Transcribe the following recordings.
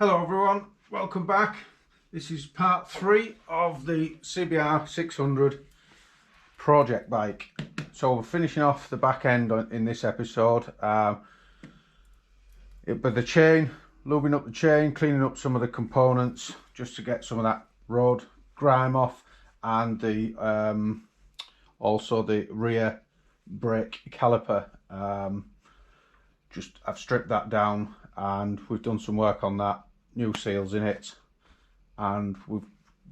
Hello everyone, welcome back. This is part 3 of the CBR600 project bike. So we're finishing off the back end in this episode. But the chain, lubing up the chain, cleaning up some of the components just to get some of that road grime off, and the also the rear brake caliper. I've stripped that down and we've done some work on that, new seals in it, and we've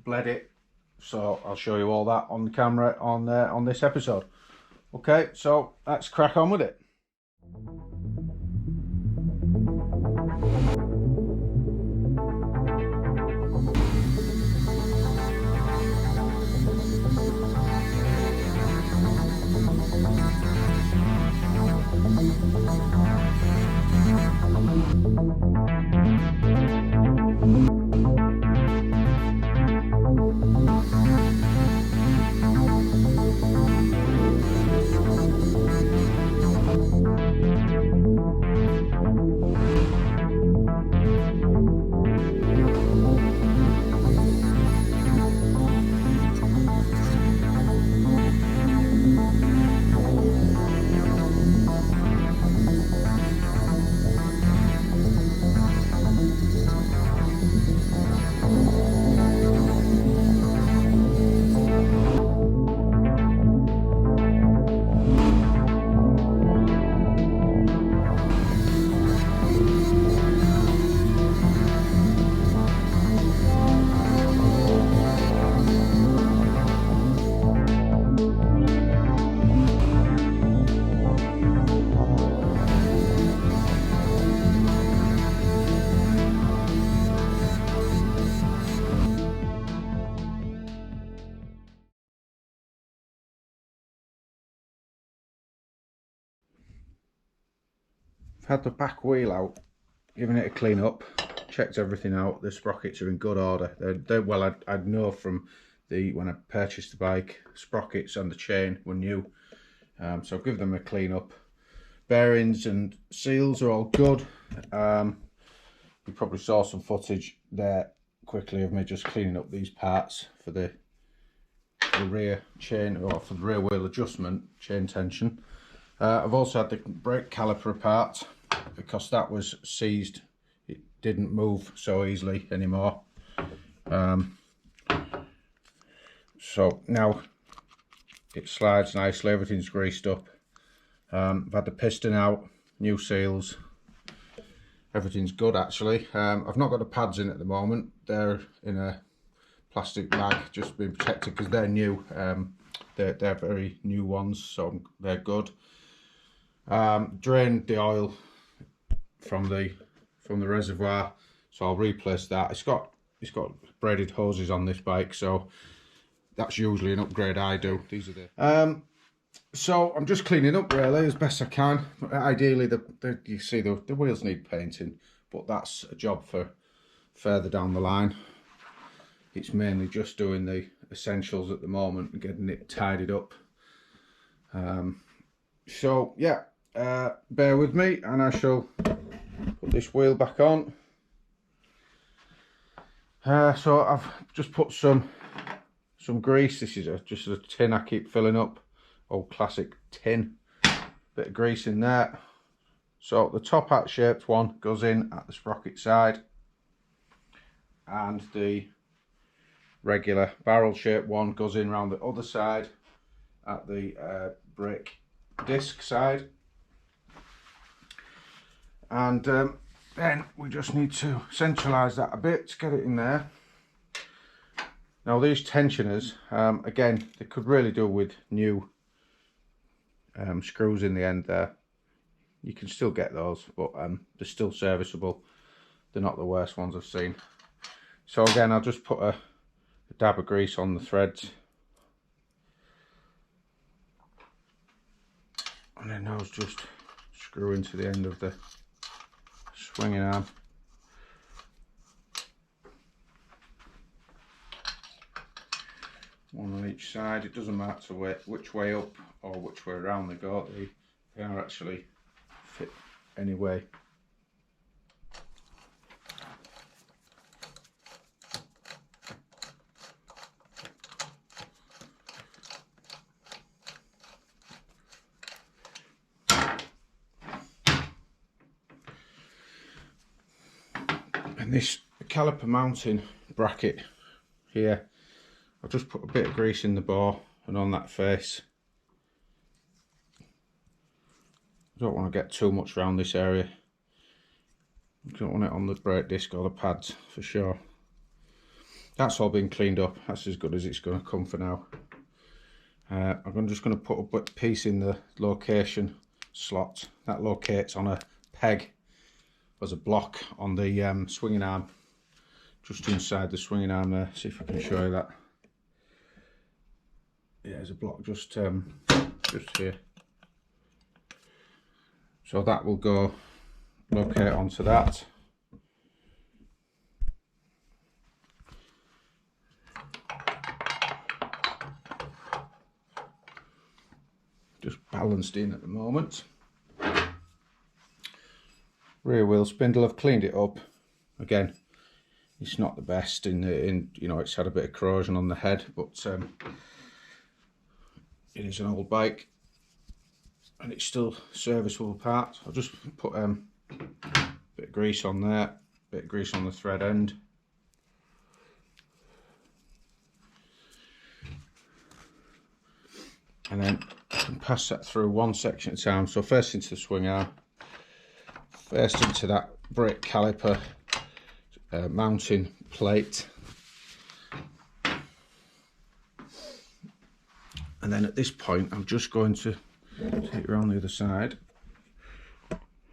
bled it, so I'll show you all that on the camera on this episode. Okay, so let's crack on with it. I've had the back wheel out, given it a clean up, checked everything out. The sprockets are in good order. Well, I'd know from when I purchased the bike, sprockets and the chain were new, so I've given them a clean up. Bearings and seals are all good. You probably saw some footage there quickly of me just cleaning up these parts for the rear chain, or for the rear wheel adjustment, chain tension. I've also had the brake caliper apart because that was seized. It didn't move so easily anymore. So now it slides nicely, everything's greased up. I've had the piston out, new seals, everything's good actually. I've not got the pads in at the moment, they're in a plastic bag, just being protected because they're new. They're very new ones, so they're good. Drained the oil from the reservoir, so I'll replace that. It's got braided hoses on this bike, so that's usually an upgrade I do. These are the so I'm just cleaning up really as best I can. Ideally you see the wheels need painting, but that's a job for further down the line. It's mainly just doing the essentials at the moment and getting it tidied up. So yeah, bear with me and I shall put this wheel back on. So I've just put some grease. This is just a tin I keep filling up, old classic tin. Bit of grease in there. So the top hat shaped one goes in at the sprocket side, and the regular barrel shaped one goes in round the other side at the brake disc side. And then we just need to centralise that a bit to get it in there. Now these tensioners, again, they could really do with new screws in the end there. You can still get those, but they're still serviceable. They're not the worst ones I've seen. So again, I'll just put a dab of grease on the threads, and then those just screw into the end of the swinging arm. One on each side. It doesn't matter which way up or which way around they go, they are actually fit anyway. This caliper mounting bracket here, I've just put a bit of grease in the bore and on that face. I don't want to get too much around this area. I don't want it on the brake disc or the pads for sure. That's all been cleaned up. That's as good as it's going to come for now. I'm just going to put a piece in the location slot that locates on a peg as a block on the swinging arm, just inside the swinging arm there. See if I can show you that. Yeah, there's a block just here. So that will go locate onto that. Just balanced in at the moment. Rear wheel spindle, I've cleaned it up. Again, it's not the best in you know, it's had a bit of corrosion on the head, but it is an old bike and it's still serviceable parts. I'll just put a bit of grease on there, a bit of grease on the thread end. And then I can pass that through one section at a time. So first into the swing arm, first into that brake caliper mounting plate, and then at this point I'm just going to take it around the other side.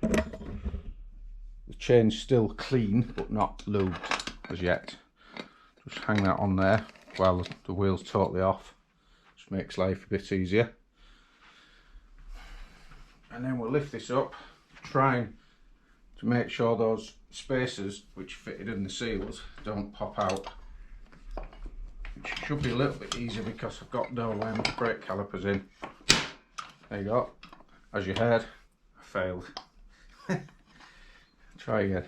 The chain's still clean but not lubed as yet. Just hang that on there while the wheel's totally off. Just makes life a bit easier. And then we'll lift this up, trying to make sure those spacers which fitted in the seals don't pop out. Which should be a little bit easier because I've got no brake calipers in. There you go. As you heard, I failed. Try again.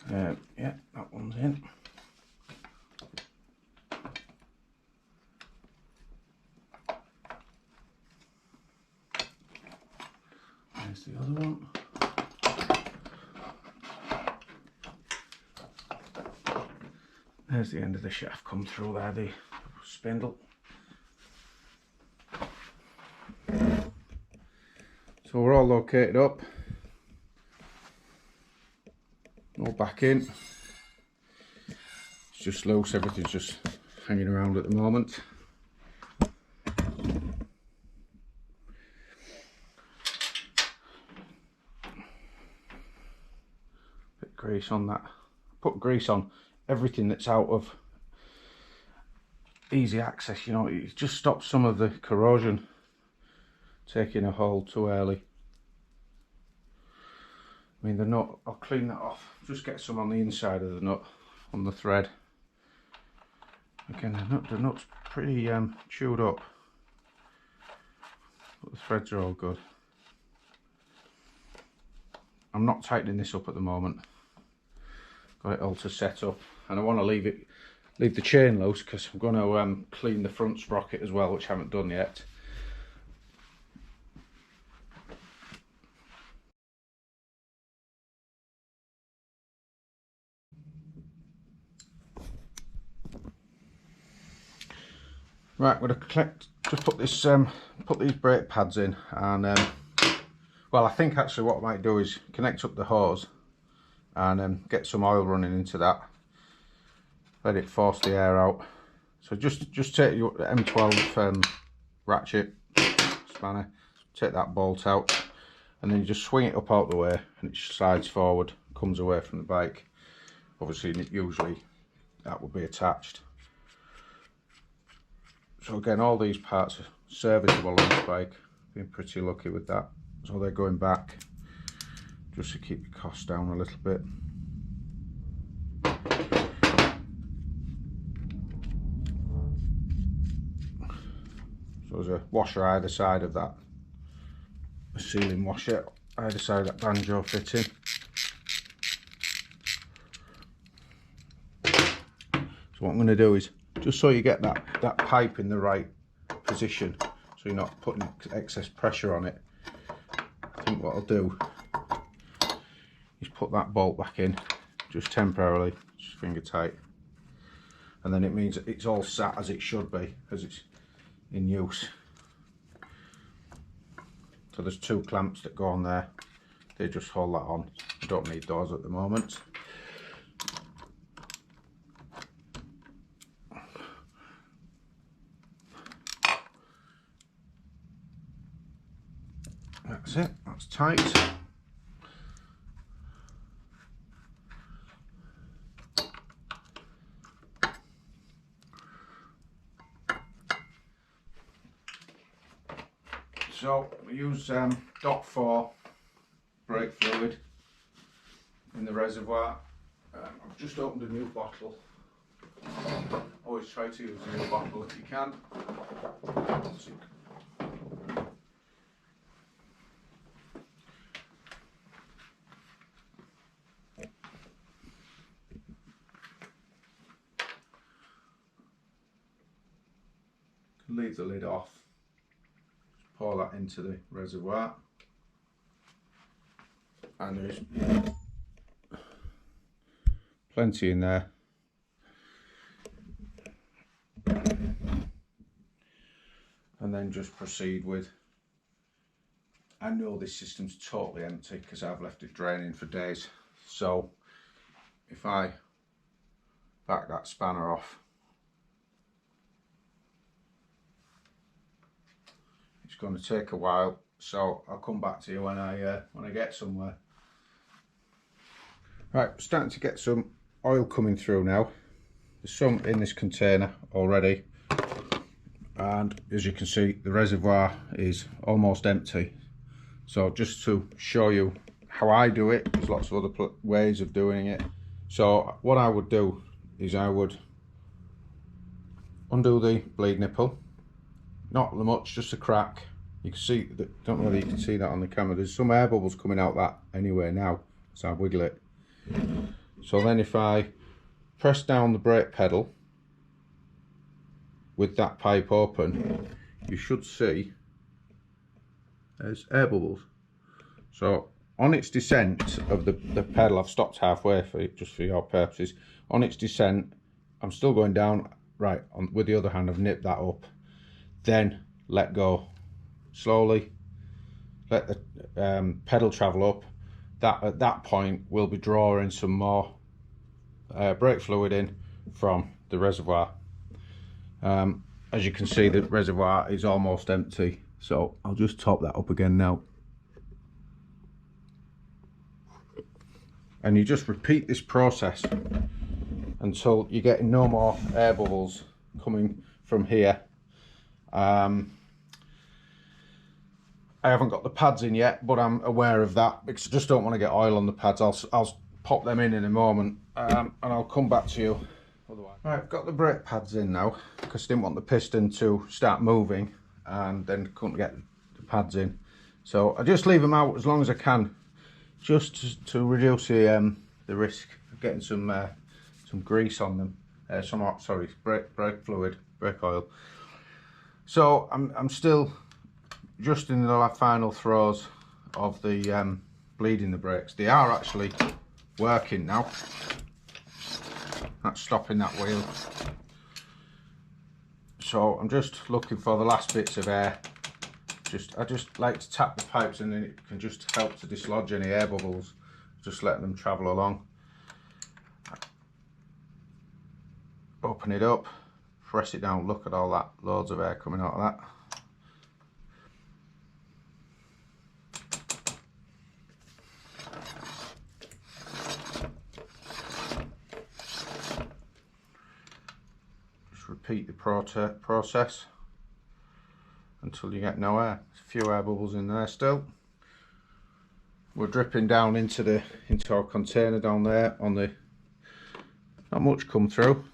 Yeah, that one's in. There's the other one. There's the end of the shaft come through there, the spindle. So we're all located up, all back in. It's just loose, everything's just hanging around at the moment. Bit of grease on that. Put grease on everything that's out of easy access, you know, it just stops some of the corrosion taking a hold too early. I mean, the nut, I'll clean that off, just get some on the inside of the nut, on the thread. Again, the nut's pretty chewed up, but the threads are all good. I'm not tightening this up at the moment. Got it all to set up, and I want to leave the chain loose because I'm going to clean the front sprocket as well, which I haven't done yet. Right, I'm going to just put this put these brake pads in, and well, I think actually what I might do is connect up the hose and get some oil running into that. Let it force the air out. So just take your M12 ratchet spanner, take that bolt out, and then you just swing it up out the way, and it slides forward, comes away from the bike. Obviously, usually that will be attached. So again, all these parts are serviceable on this bike. Been pretty lucky with that. So they're going back just to keep the cost down a little bit. So there's a washer either side of that, a sealing washer either side of that banjo fitting. So what I'm going to do is, just so you get that pipe in the right position, so you're not putting excess pressure on it, think what I'll do is put that bolt back in, just temporarily, just finger tight, and then it means that it's all sat as it should be, as it's in use. So there's 2 clamps that go on there, they just hold that on. I don't need those at the moment. That's it, that's tight. So we use dot 4 brake fluid in the reservoir. I've just opened a new bottle. Always try to use a new bottle if you can. Leave the lid off. Just pour that into the reservoir, and there's plenty in there. And then just proceed with, I know this system's totally empty because I've left it draining for days, so if I back that spanner off, it's going to take a while, so I'll come back to you when I get somewhere. Right, we're starting to get some oil coming through now. There's some in this container already, and as you can see, the reservoir is almost empty. So just to show you how I do it, there's lots of other ways of doing it. So what I would do is I would undo the bleed nipple, not much, just a crack. You can see that, don't know whether you can see that on the camera, there's some air bubbles coming out that anyway now, so I wiggle it. So then if I press down the brake pedal with that pipe open, you should see there's air bubbles. So on its descent of the pedal, I've stopped halfway for it, just for your purposes. On its descent, I'm still going down, right, with the other hand I've nipped that up. Then let go slowly, let the pedal travel up. At that point we'll be drawing some more brake fluid in from the reservoir. As you can see, the reservoir is almost empty, so I'll just top that up again now. And you just repeat this process until you're getting no more air bubbles coming from here. I haven't got the pads in yet, but I'm aware of that because I just don't want to get oil on the pads. I'll pop them in a moment, and I'll come back to you otherwise. Right, I've got the brake pads in now because I didn't want the piston to start moving and then couldn't get the pads in. So I just leave them out as long as I can, just to reduce the risk of getting some grease on them. Brake fluid, brake oil. So I'm still just in the final throes of the bleeding the brakes. They are actually working now. That's stopping that wheel. So I'm just looking for the last bits of air. I just like to tap the pipes, and then it can just help to dislodge any air bubbles. Just let them travel along. Open it up, press it down. Look at all that, loads of air coming out of that. Repeat the process until you get no air. There's a few air bubbles in there still. We're dripping down into our container down there. Not much come through.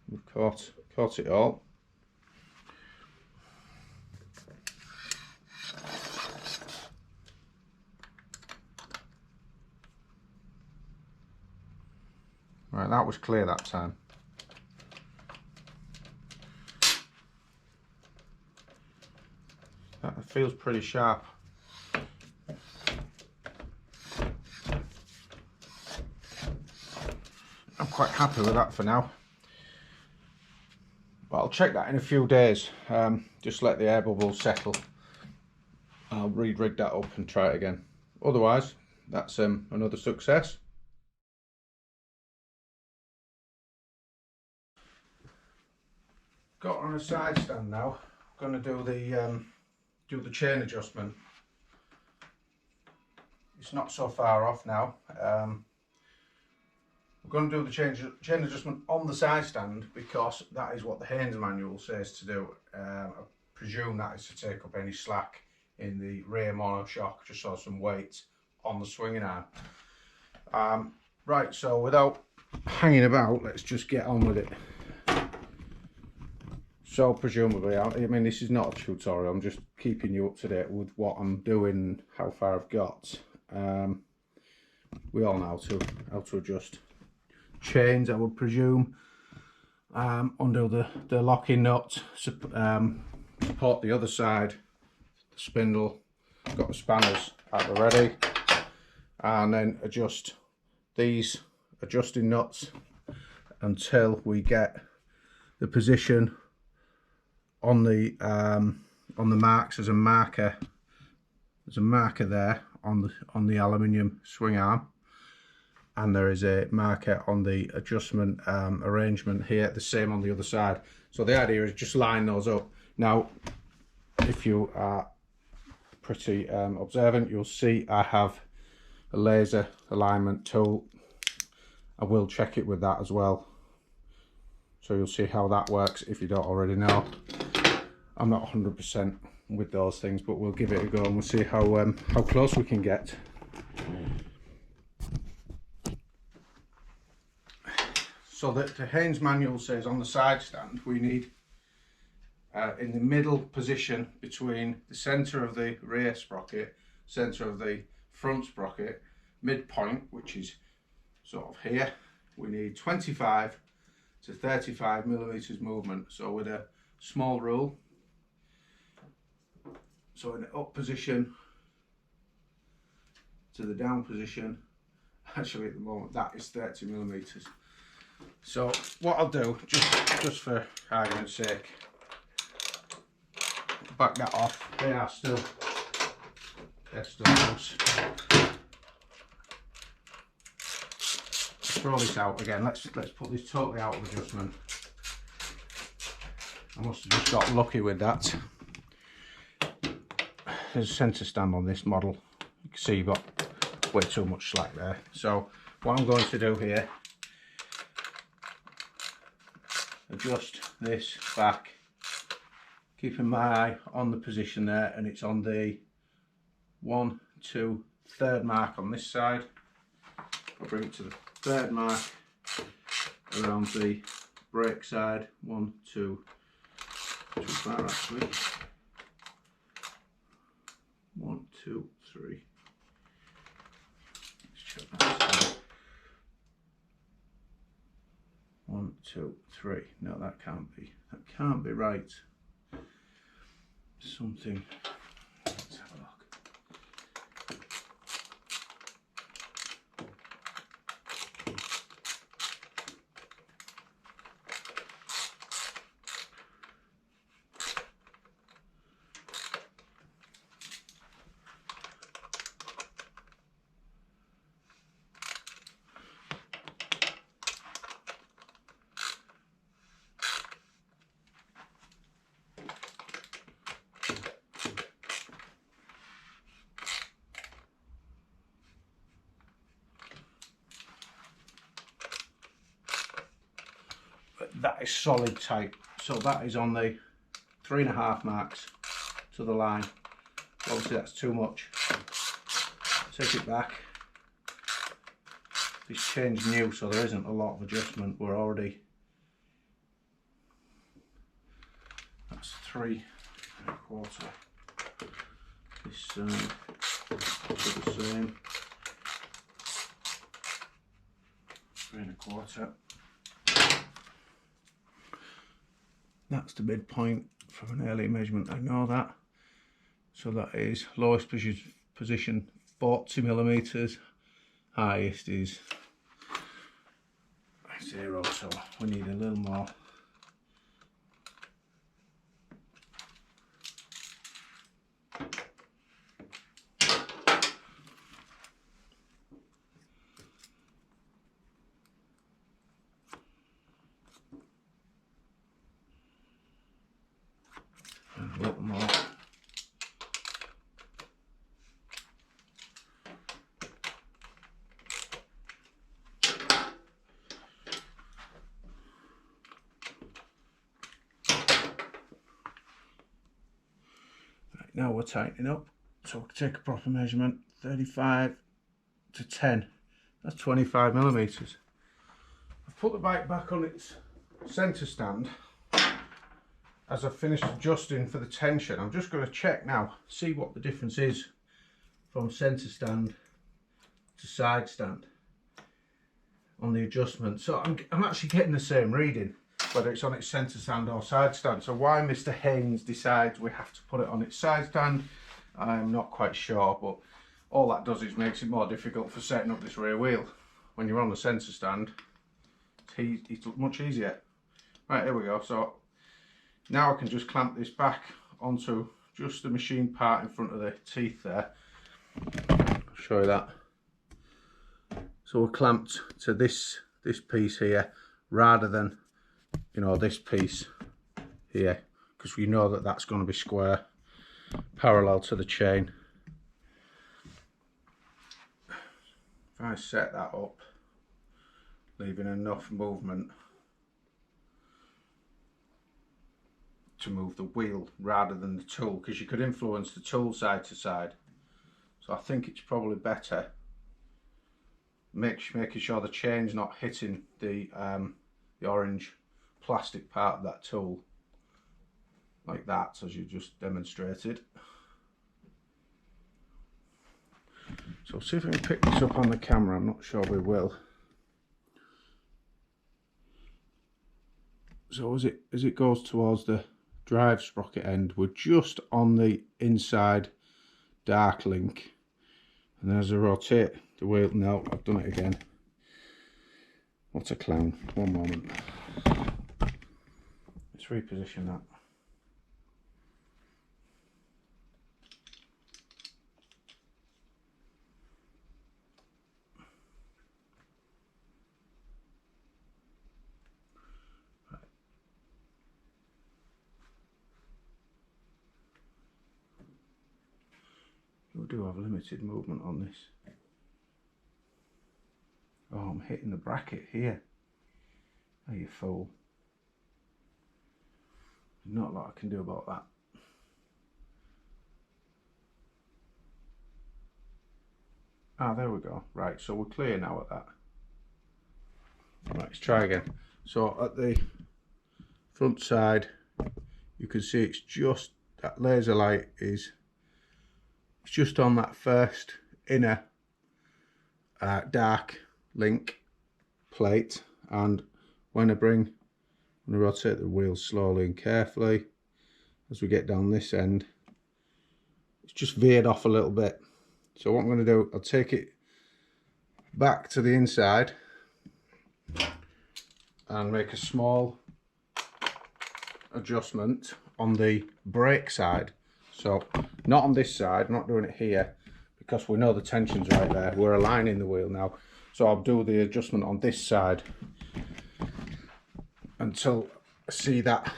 We've caught it all. Right, that was clear that time. That feels pretty sharp. quite happy with that for now. But I'll check that in a few days. Just let the air bubbles settle. I'll re-rig that up and try it again. Otherwise, that's another success. Got on a side stand now. I'm going to do the chain adjustment. It's not so far off now. We're going to do the chain adjustment on the side stand because that is what the Haynes manual says to do. I presume that is to take up any slack in the rear monoshock, just so some weight on the swinging arm. Right, so without hanging about, let's just get on with it. So presumably, I mean, this is not a tutorial, I'm just keeping you up to date with what I'm doing, how far I've got. We all know how to adjust chains, I would presume. Undo the locking nut, support the other side, the spindle, got the spanners at the ready, and then adjust these adjusting nuts until we get the position on the marks. There's a marker there on the aluminium swing arm, and there is a marker on the adjustment arrangement here, the same on the other side. So the idea is just line those up. Now if you are pretty observant, you'll see I have a laser alignment tool. I will check it with that as well, so you'll see how that works if you don't already know. I'm not 100% with those things, but we'll give it a go and we'll see how close we can get. So that the Haynes manual says on the side stand we need in the middle position between the centre of the rear sprocket, centre of the front sprocket, midpoint, which is sort of here, we need 25 to 35 millimeters movement. So with a small rule, so in the up position to the down position, actually at the moment that is 30 millimeters. So what I'll do, just for argument's sake, back that off. They're still loose. Throw this out again. Let's put this totally out of adjustment. I must have just got lucky with that. There's a centre stand on this model. You can see you've got way too much slack there. So what I'm going to do here, adjust this back, keeping my eye on the position there, and it's on the 1, 2, 3rd mark on this side. I'll bring it to the 3rd mark around the brake side. 1, 2, too far actually. 1, 2, 3. Let's check that side. 1, 2, 3. No, that can't be right. Something. Let's have a look. That is solid tight, so that is on the 3.5 marks to the line. Obviously that's too much. Take it back. This chain's new, so there isn't a lot of adjustment. We're already, that's 3.25. This side the same, 3.25. That's the midpoint from an early measurement, I know that. So that is lowest position 40 millimeters, highest is 0, so we need a little more. And a little more. Now we're tightening up, so we'll take a proper measurement. 35 to 10, that's 25 millimeters. I've put the bike back on its centre stand as I've finished adjusting for the tension. I'm just going to check now, see what the difference is from centre stand to side stand on the adjustment. So I'm actually getting the same reading, whether it's on its centre stand or side stand. So why Mr. Haynes decides we have to put it on its side stand, I'm not quite sure, but all that does is makes it more difficult for setting up this rear wheel. When you're on the centre stand, it's much easier. Right, here we go. So now I can just clamp this back onto just the machine part in front of the teeth there. I'll show you that. So we're clamped to this piece here rather than, you know, this piece here, because we know that that's going to be square parallel to the chain. If I set that up, leaving enough movement to move the wheel rather than the tool, because you could influence the tool side to side. So I think it's probably better making sure the chain's not hitting the orange plastic part of that tool like that, as you just demonstrated. So see if we can pick this up on the camera. I'm not sure we will. So as it goes towards the drive sprocket end, we're just on the inside dark link, and then as I rotate the wheel, no, I've done it again. What a clown. One moment. Let's reposition that. We do have limited movement on this. Oh, I'm hitting the bracket here. Oh, you fool. There's not a lot I can do about that. Ah, there we go. Right, so we're clear now at that. Right, let's try again. So at the front side, you can see it's just, that laser light is, it's just on that first inner dark link plate, and when I rotate the wheel slowly and carefully as we get down this end, it's just veered off a little bit. So what I'm going to do, I'll take it back to the inside and make a small adjustment on the brake side. So not on this side, I'm not doing it here because we know the tension's right there. We're aligning the wheel now. So I'll do the adjustment on this side until I see that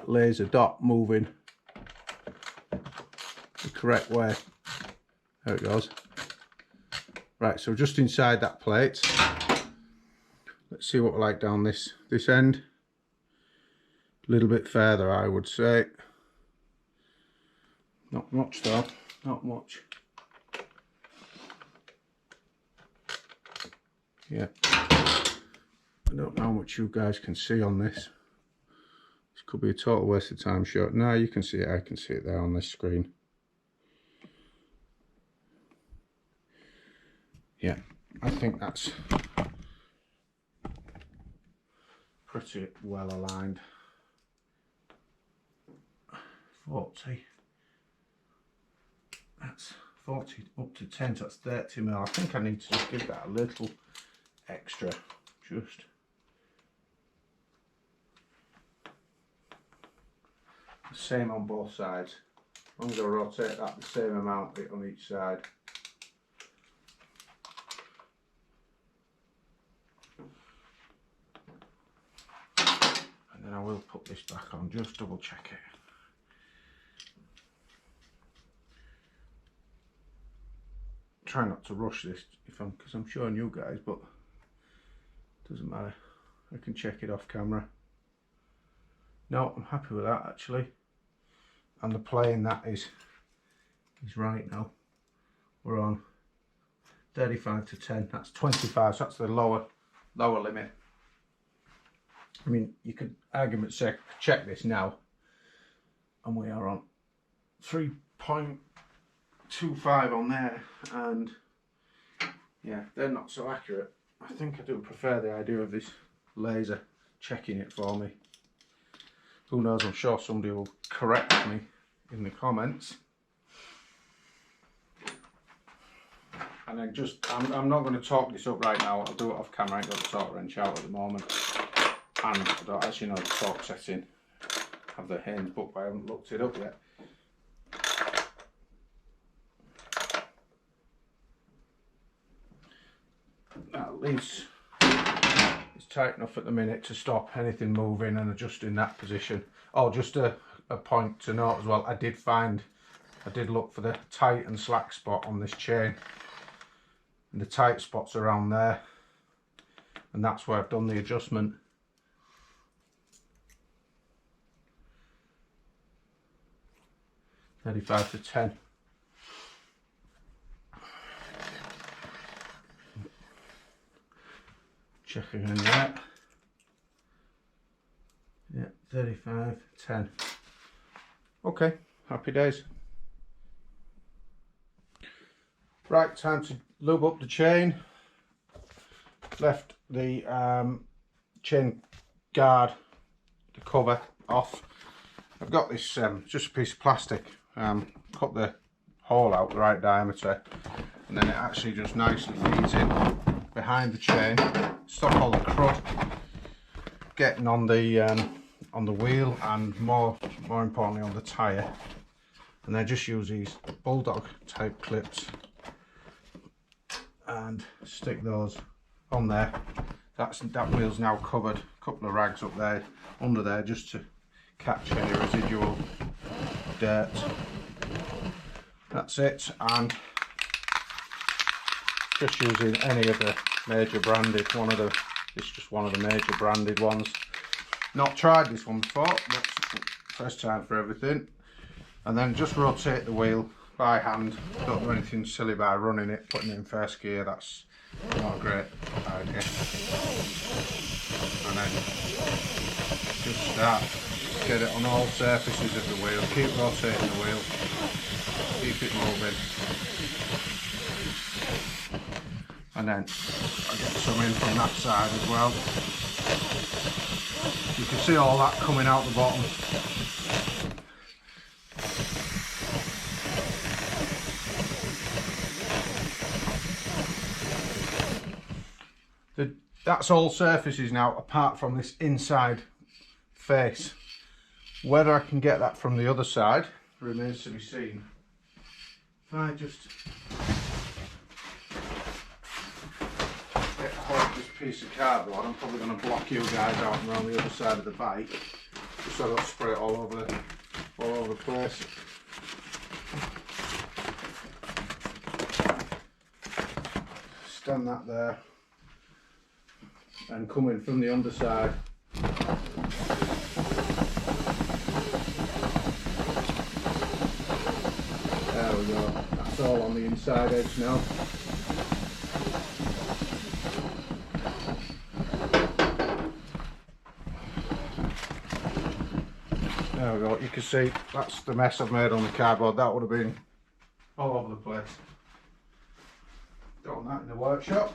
laser dot moving the correct way. There it goes. Right, so just inside that plate, let's see what we're like down this end. A little bit further, I would say. Not much though, not much. Yeah, I don't know how much you guys can see on this. This could be a total waste of time shot. No, you can see it, I can see it there on this screen. Yeah, I think that's pretty well aligned. 40. That's 40 up to 10, so that's 30 mil. I think I need to just give that a little extra just the same on both sides. As long as I rotate that the same amount on each side. And then I will put this back on, just double check it. Try not to rush this because I'm showing you guys, but it doesn't matter. I can check it off camera. No, I'm happy with that actually. And the plane that is right now. We're on 35 to 10. That's 25. So that's the lower limit. I mean, you could argument say check this now, and we are on 3.25 on there, and yeah, they're not so accurate. I think I do prefer the idea of this laser checking it for me. Who knows, I'm sure somebody will correct me in the comments. And then I'm not going to torque this up right now. I'll do it off camera. I ain't got the torque wrench out at the moment. And I don't actually know the torque setting. I have the hinge book, but I haven't looked it up yet. At least it's tight enough at the minute to stop anything moving and adjusting that position. Oh, just a point to note as well, I did look for the tight and slack spot on this chain, and the tight spot's around there, and that's where I've done the adjustment. $35 to 10. Checking in there. Yeah, 35, 10. Okay, happy days. Right, time to lube up the chain. Left the chain guard, the cover off. I've got this just a piece of plastic. Cut the hole out the right diameter, and then it actually just nicely feeds in behind the chain. Stop all the crud getting on the wheel, and more importantly on the tyre. And then just use these bulldog type clips and stick those on there. That wheel's now covered. A couple of rags up there under there just to catch any residual dirt. That's it, and just using any of the major branded, it's just one of the major branded ones. Not tried this one before, but first time for everything. And then just rotate the wheel by hand. Don't do anything silly by running it, putting it in first gear. That's not a great idea. And then just start, get it on all surfaces of the wheel. Keep rotating the wheel, keep it moving. And then I get some in from that side as well. You can see all that coming out the bottom. That's all surfaces now, apart from this inside face. Whether I can get that from the other side remains to be seen. If I just get hold of this piece of cardboard, I'm probably going to block you guys out and around the other side of the bike, just so I don't spray it all over the place. Stand that there, and come in from the underside. There we go, that's all on the inside edge now. There we go, you can see that's the mess I've made on the cardboard. That would have been all over the place. Done that in the workshop.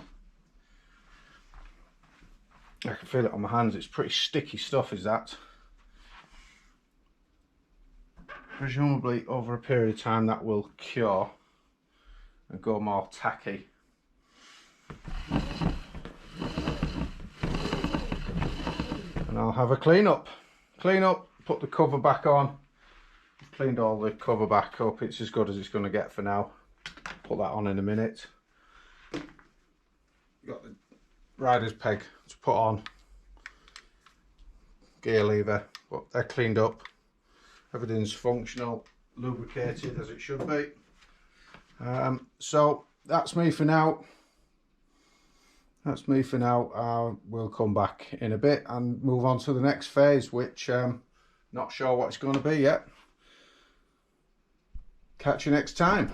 I can feel it on my hands, it's pretty sticky stuff, is that. Presumably over a period of time that will cure and go more tacky. and I'll have a clean up, put the cover back on. I've cleaned all the cover back up. It's as good as it's going to get for now. Put that on in a minute. Got the rider's peg to put on, gear lever, but they're cleaned up. Everything's functional, lubricated as it should be. So that's me for now. That's me for now. We'll come back in a bit and move on to the next phase, which not sure what it's going to be yet. Catch you next time.